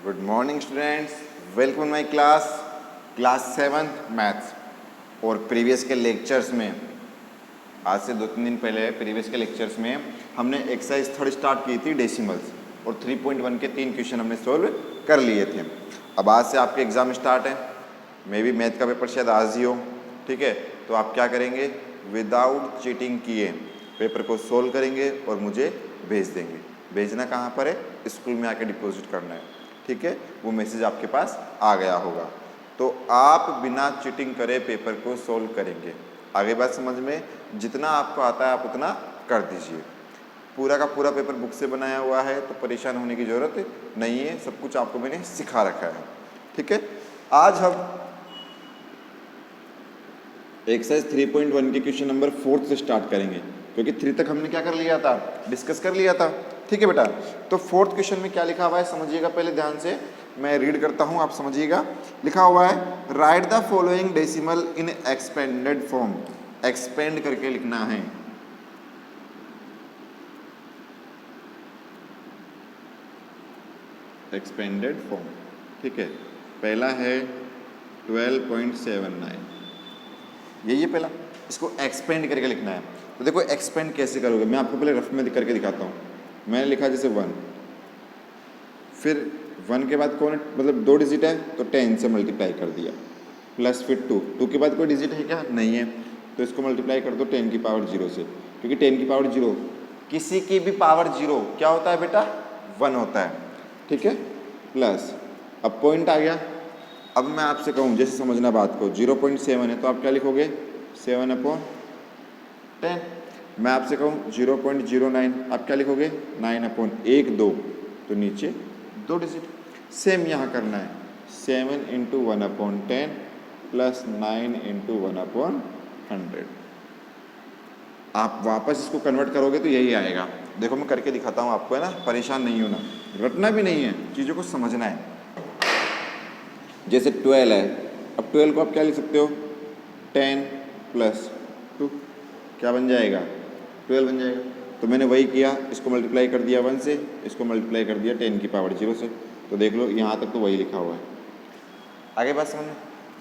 Good morning students, welcome my class 7 maths. और previous के lectures में, आज से 2-3 दिन पहले प्रीवियस के लेक्चर्स में हमने एक्सरसाइज थर्ड स्टार्ट की थी डेसिमल्स, और 3.1 के 3 क्वेश्चन हमने सोल्व कर लिए थे। अब आज से आपके एग्ज़ाम स्टार्ट है, मे भी मैथ का पेपर शायद आज ही हो, ठीक है। तो आप क्या करेंगे, विदाउट चीटिंग किए पेपर को सोल्व करेंगे और मुझे भेज देंगे। भेजना कहाँ पर है, स्कूल में आके डिपॉजिट करना है, ठीक है। वो मैसेज आपके पास आ गया होगा। तो आप बिना चीटिंग करे पेपर को सोल्व करेंगे। आगे बात समझ में, जितना आपको आता है आप उतना कर दीजिए। पूरा का पूरा पेपर बुक से बनाया हुआ है, तो परेशान होने की ज़रूरत नहीं है, सब कुछ आपको मैंने सिखा रखा है, ठीक है। आज हम एक्सरसाइज 3.1 के क्वेश्चन नंबर 4 से स्टार्ट करेंगे, क्योंकि 3 तक हमने क्या कर लिया था, डिस्कस कर लिया था, ठीक है बेटा। तो 4th क्वेश्चन में क्या लिखा हुआ है समझिएगा पहले ध्यान से, मैं रीड करता हूं, आप समझिएगा। लिखा हुआ है, right the following decimal in expanded form. Expand करके लिखना है। एक्सपेंडेड फॉर्म, ठीक है। पहला है 12.79, यही है पहला। इसको एक्सपेंड करके लिखना है। तो देखो एक्सपेंड कैसे करोगे, मैं आपको पहले रफ में करके दिखाता हूँ। मैंने लिखा जैसे 1, फिर 1 के बाद कौन, मतलब 2 डिजिट है तो 10 से मल्टीप्लाई कर दिया, प्लस फिर 2 के बाद कोई डिजिट है क्या, नहीं है, तो इसको मल्टीप्लाई कर दो 10 की पावर 0 से, क्योंकि 10 की पावर 0 किसी की भी पावर 0 क्या होता है बेटा, 1 होता है, ठीक है। प्लस अब पॉइंट आ गया। अब मैं आपसे कहूँ, जैसे समझना बात को, 0.7 है तो आप क्या लिखोगे, 7/10। मैं आपसे कहूँ 0.09, आप क्या लिखोगे, 9/1 2, तो नीचे 2 डिजिट। सेम यहाँ करना है, 7 × 1/10 प्लस 9 × 1/100। आप वापस इसको कन्वर्ट करोगे तो यही आएगा। देखो मैं करके दिखाता हूँ आपको, है ना, परेशान नहीं होना, रटना भी नहीं है, चीज़ों को समझना है। जैसे 12 है, अब 12 को आप क्या लिख सकते हो, 10 + 2, क्या बन जाएगा, 12 बन जाएगा। तो मैंने वही किया, इसको मल्टीप्लाई कर दिया 1 से, इसको मल्टीप्लाई कर दिया 10 की पावर 0 से, तो देख लो यहाँ तक तो वही लिखा हुआ है। आगे बात समझ।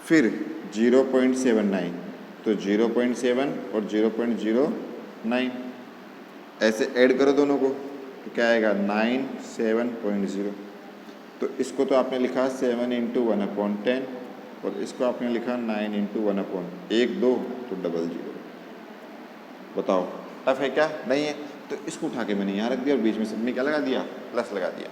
फिर 0.79, तो 0.7 और 0.09 ऐसे ऐड करो दोनों को, तो क्या आएगा, 97.0। तो इसको तो आपने लिखा 7 × 1/10, और इसको आपने लिखा 9 × 1/1 2, तो 00। बताओ टफ है क्या, नहीं है। तो इसको उठा के मैंने यहाँ रख दिया और बीच में सब में क्या लगा दिया, प्लस लगा दिया।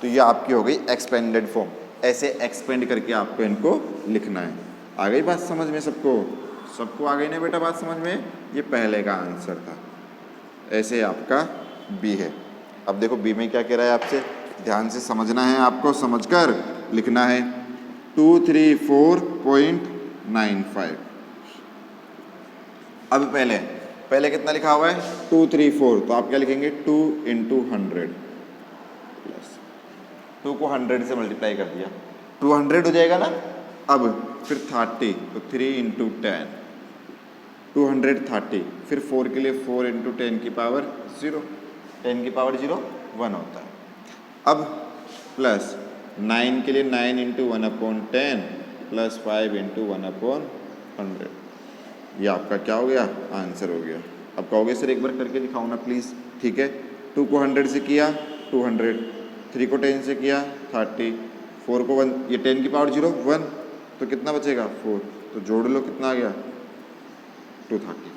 तो ये आपकी हो गई एक्सपेंडेड फॉर्म। ऐसे एक्सपेंड करके आपको इनको लिखना है। आ गई बात समझ में सबको, सबको आ गई ना बेटा बात समझ में। ये पहले का आंसर था। ऐसे आपका बी है। अब देखो बी में क्या कह रहा है आपसे, ध्यान से समझना है आपको, समझकर लिखना है। 234.95। अब पहले कितना लिखा हुआ है, 234, तो आप क्या लिखेंगे, 2 × 100 प्लस 2 को 100 से मल्टीप्लाई कर दिया, 200 हो जाएगा ना। अब फिर 30, तो 3 × 10, 230। फिर 4 के लिए 4 × 10 की पावर 0, 10 की पावर 0 1 होता है। अब प्लस 9 के लिए 9 × 1/10 प्लस 5 × 1/100। ये आपका क्या हो गया, आंसर हो गया। अब कहोगे सर एक बार करके दिखाओ ना प्लीज़, ठीक है। 2 को 100 से किया 200, 3 को 10 से किया 30, 4 को 1, ये 10 की पावर 0 1, तो कितना बचेगा 4, तो जोड़ लो कितना आ गया 230,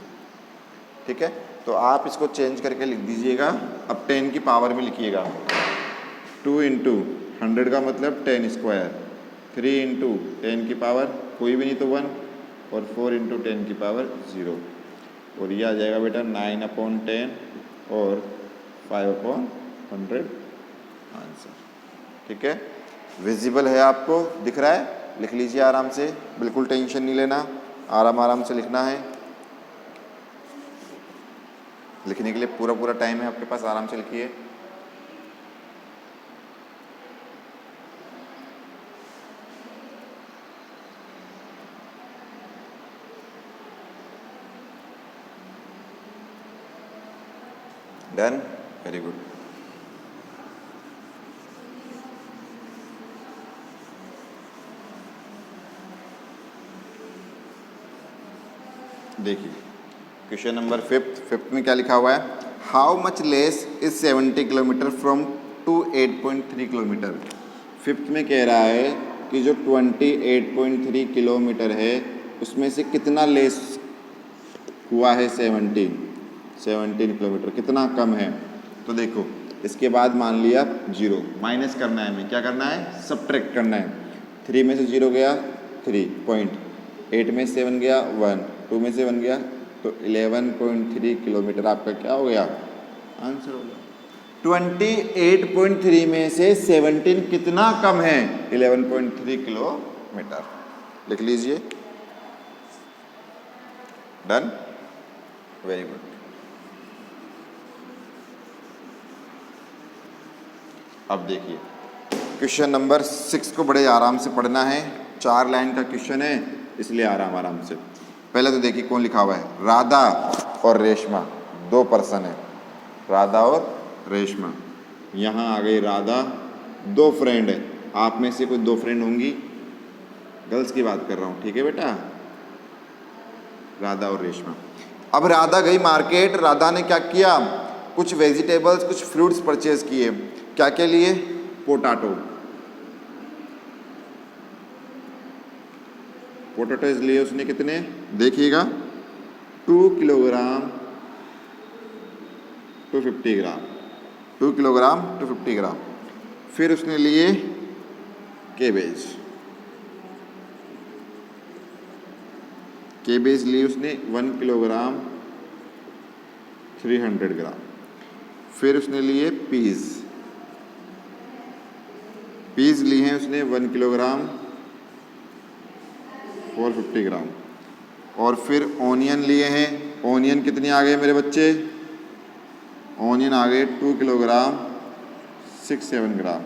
ठीक है। तो आप इसको चेंज करके लिख दीजिएगा। अब 10 की पावर में लिखिएगा, 2 × 100 का मतलब 10², 3 × 10 की पावर कोई भी नहीं तो 1, और 4 × 10 की पावर 0, और ये आ जाएगा बेटा 9/10 और 5/100 आंसर, ठीक है। विजिबल है आपको, दिख रहा है, लिख लीजिए आराम से, बिल्कुल टेंशन नहीं लेना, आराम से लिखना है। लिखने के लिए पूरा टाइम है आपके पास, आराम से लिखिए। Done, very good. देखिए क्वेश्चन नंबर फिफ्थ में क्या लिखा हुआ है, how much less is 70 kilometre from to 8.3 kilometre. Fifth में कह रहा है कि जो 28.3 किलोमीटर है उसमें से कितना लेस हुआ है 17 किलोमीटर, कितना कम है। तो देखो इसके बाद मान लिया 0, माइनस करना है हमें, क्या करना है, सब्ट्रैक्ट करना है। 3 में से 0 गया 3 पॉइंट, 8 में से 1 गया 1, 2 में से 1 गया, तो 11.3 किलोमीटर आपका क्या हो गया, आंसर हो गया। 28.3 में से 17 कितना कम है, 11.3 किलोमीटर। लिख लीजिए, डन, वेरी गुड। अब देखिए क्वेश्चन नंबर 6 को बड़े आराम से पढ़ना है, 4 लाइन का क्वेश्चन है इसलिए आराम से। पहले तो देखिए कौन लिखा हुआ है, राधा और रेशमा, 2 पर्सन है, राधा और रेशमा। यहाँ आ गई राधा, 2 फ्रेंड है, आप में से कोई 2 फ्रेंड होंगी, गर्ल्स की बात कर रहा हूँ, ठीक है बेटा, राधा और रेशमा। अब राधा गई मार्केट, राधा ने क्या किया, कुछ वेजिटेबल्स कुछ फ्रूट्स परचेज किए, क्या क्या लिए, पोटैटोज लिए उसने, कितने देखिएगा, 2 किलोग्राम 250 ग्राम, 2 किलोग्राम 250 ग्राम। फिर उसने लिए केबेज लिए उसने 1 किलोग्राम 300 ग्राम। फिर उसने लिए पीज लिए हैं उसने 1 किलोग्राम 450 ग्राम। और फिर ऑनियन लिए हैं, ऑनियन कितने आ गए मेरे बच्चे, ऑनियन आ गए 2 किलोग्राम 6-7 ग्राम,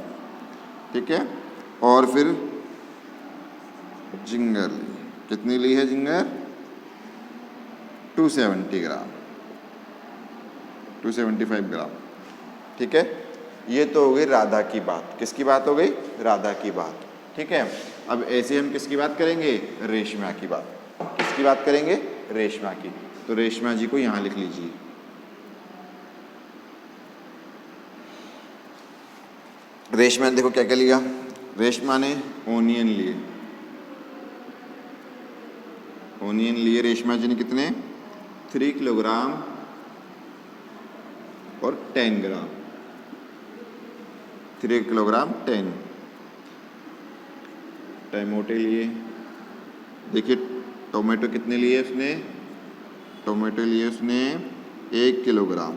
ठीक है। और फिर जिंगर कितनी ली है, जिंगर 270 ग्राम 275 ग्राम, ठीक है। ये तो हो गई राधा की बात, किसकी बात हो गई, राधा की बात, ठीक है। अब ऐसे हम किसकी बात करेंगे, रेशमा की बात, किसकी बात करेंगे, रेशमा की। तो रेशमा जी को यहाँ लिख लीजिए, रेशमा ने देखो क्या क्या लिया, रेशमा ने ओनियन लिए रेशमा जी ने कितने, 3 किलोग्राम और 10 ग्राम, 3 किलोग्राम 10। टमाटो लिए, देखिए टोमेटो कितने लिए उसने, टोमेटो लिए उसने 1 किलोग्राम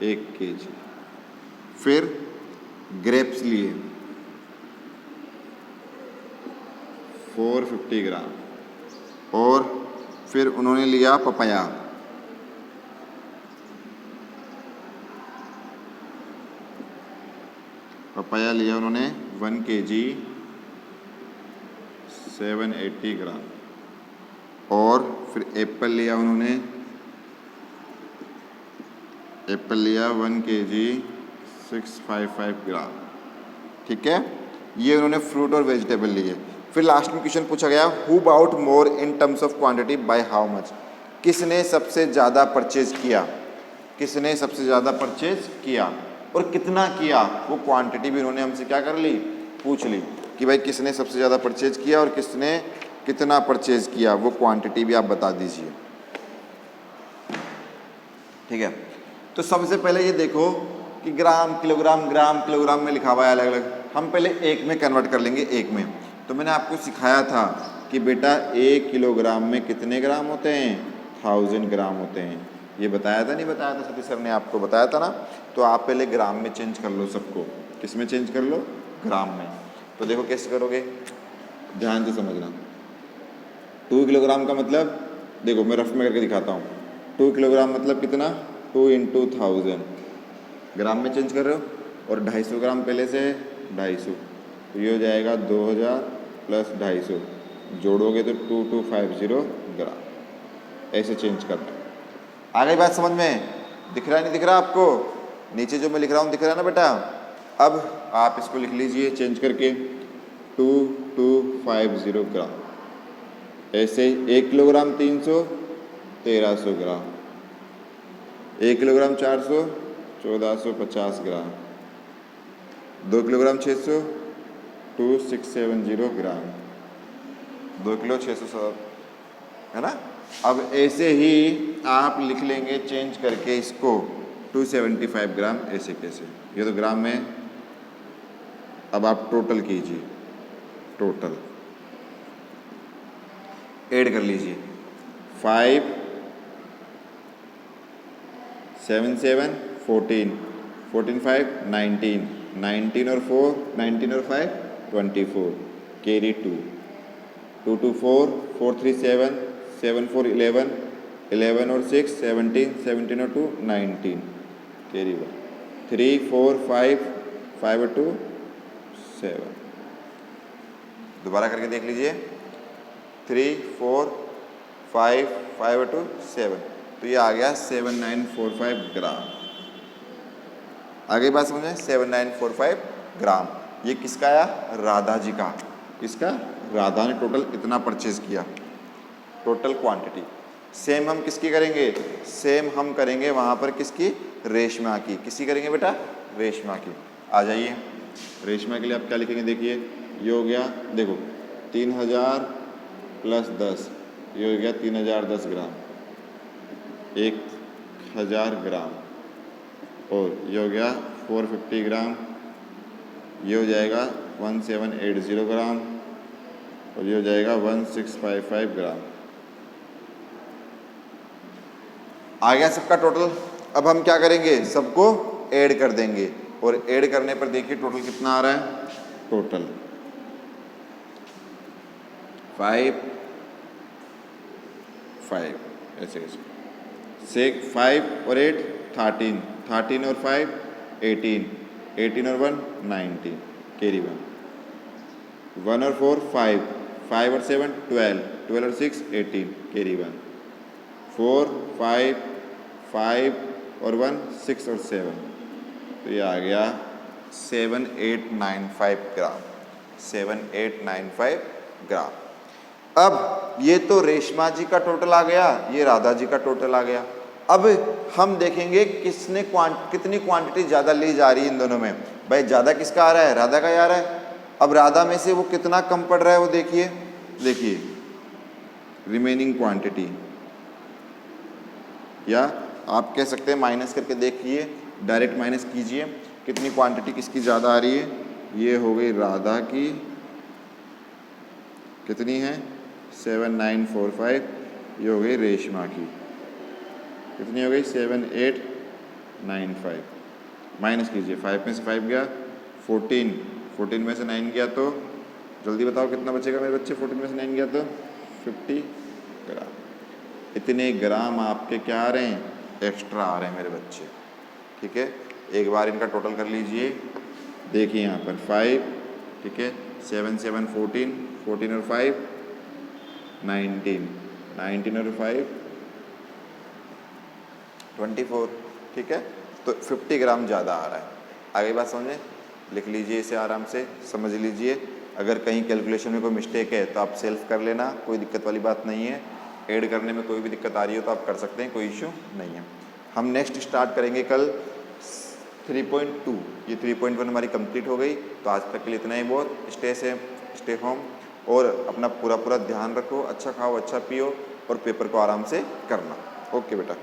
1 kg। फिर ग्रेप्स लिए 450 ग्राम। और फिर उन्होंने लिया पपाया, लिया उन्होंने 1 kg 780 ग्राम। और फिर एप्पल लिया उन्होंने, 1 kg 655 ग्राम, ठीक है। ये उन्होंने फ्रूट और वेजिटेबल लिए। फिर लास्ट में क्वेश्चन पूछा गया, who bought more in terms of quantity by how much, किसने सबसे ज़्यादा परचेज किया, किसने सबसे ज़्यादा परचेज किया और कितना किया, वो क्वांटिटी भी उन्होंने हमसे क्या कर ली, पूछ ली कि भाई किसने सबसे ज़्यादा परचेज किया और किसने कितना परचेज किया, वो क्वांटिटी भी आप बता दीजिए, ठीक है। तो सबसे पहले ये देखो कि ग्राम किलोग्राम में लिखा हुआ है अलग अलग, हम पहले एक में कन्वर्ट कर लेंगे, एक में। तो मैंने आपको सिखाया था कि बेटा 1 किलोग्राम में कितने ग्राम होते हैं, 1000 ग्राम होते हैं। ये बताया था, नहीं बताया था, सतीश सर ने आपको बताया था ना। तो आप पहले ग्राम में चेंज कर लो सबको, किस में चेंज कर लो, ग्राम में। तो देखो कैसे करोगे, ध्यान से समझना। 2 किलोग्राम का मतलब, देखो मैं रफ में करके दिखाता हूँ। 2 किलोग्राम मतलब कितना, 2 × 1000 ग्राम में चेंज कर रहे हो। और 250 ग्राम पहले से 250, तो ये हो जाएगा 2000 + 250, जोड़ोगे तो 2250 ग्राम, ऐसे चेंज करना है। आ गई बात समझ में, दिख रहा है नहीं दिख रहा आपको, नीचे जो मैं लिख रहा हूँ दिख रहा है ना बेटा। अब आप इसको लिख लीजिए चेंज करके, 2250 ग्राम। ऐसे 1 किलोग्राम 300, 1300 ग्राम। 1 किलोग्राम 400, 1450 ग्राम। 2 किलोग्राम 600, 2670 ग्राम। 2 किलो 600 है ना। अब ऐसे ही आप लिख लेंगे चेंज करके इसको 275 ग्राम, ऐसे कैसे, ये तो ग्राम में। अब आप टोटल कीजिए, टोटल ऐड कर लीजिए। 5 7 7 14, 14 5 19, 19 और 4, 19 और 5 24, कैरी 2, 2 2 4, 4 3 7, 7 4 11, 11 और 6 17, 17 और 2 19, कैरी 1, 3 4 5, 5 और 2 7। दोबारा करके देख लीजिए। 3 4 5, 5 और 2 7, तो ये आ गया 7945 ग्राम। आगे बात समझे, 7945 ग्राम। ये किसका आया? राधा जी का। किसका? राधा ने टोटल इतना परचेज किया, टोटल क्वांटिटी। सेम हम किसकी करेंगे? सेम हम करेंगे वहाँ पर किसकी? रेशमा की। किसकी करेंगे बेटा? रेशमा की। आ जाइए, रेशमा के लिए आप क्या लिखेंगे? देखिए, ये हो गया, देखो 3000 प्लस 10, ये हो गया 3010 ग्राम, 1000 ग्राम। और ये हो गया 450 ग्राम, ये हो जाएगा 1780 ग्राम, और ये हो जाएगा 1655 ग्राम। आ गया सबका टोटल। अब हम क्या करेंगे? सबको ऐड कर देंगे, और ऐड करने पर देखिए टोटल कितना आ रहा है। टोटल 5 5, ऐसे कैसे, 5 और 8 13, 13 और 5 18, 18 और 1 19, कैरी 1, 1 और 4 5, 5 और 7 12, 12 और 6 18, कैरी 1, 4 5 5 और 1 6 और 7, तो ये आ गया 7895 ग्राम। 7895 ग्राम। अब ये तो रेशमा जी का टोटल आ गया, ये राधा जी का टोटल आ गया। अब हम देखेंगे किसने कितनी क्वांटिटी ज़्यादा ली जा रही है इन दोनों में। भाई ज़्यादा किसका आ रहा है? राधा का ही आ रहा है। अब राधा में से वो कितना कम पड़ रहा है वो देखिए। देखिए रिमेनिंग क्वांटिटी, या आप कह सकते हैं माइनस करके देखिए, डायरेक्ट माइनस कीजिए। कितनी क्वांटिटी किसकी ज़्यादा आ रही है? ये हो गई राधा की, कितनी है? 7945। ये हो गई रेशमा की, कितनी हो गई? 7895। माइनस कीजिए, 5 में से 5 गया 14, 14 में से 9 गया तो जल्दी बताओ कितना बचेगा मेरे बच्चे? 14 में से 9 गया तो 50 ग्राम। इतने ग्राम आपके क्या आ रहे हैं? एक्स्ट्रा आ रहे हैं मेरे बच्चे। ठीक है, एक बार इनका टोटल कर लीजिए। देखिए यहाँ पर 5, ठीक है, 7 7 14, 14 और 5 19, 19 और 5 24। ठीक है, तो 50 ग्राम ज़्यादा आ रहा है। आगे बात समझें, लिख लीजिए इसे आराम से, समझ लीजिए। अगर कहीं कैलकुलेशन में कोई मिस्टेक है तो आप सेल्फ कर लेना, कोई दिक्कत वाली बात नहीं है। ऐड करने में कोई भी दिक्कत आ रही हो तो आप कर सकते हैं, कोई इश्यू नहीं है। हम नेक्स्ट स्टार्ट करेंगे कल 3.2। ये 3.1 हमारी कंप्लीट हो गई। तो आज तक के लिए इतना ही बहुत। स्टे होम, और अपना पूरा ध्यान रखो, अच्छा खाओ, अच्छा पियो, और पेपर को आराम से करना। ओके बेटा।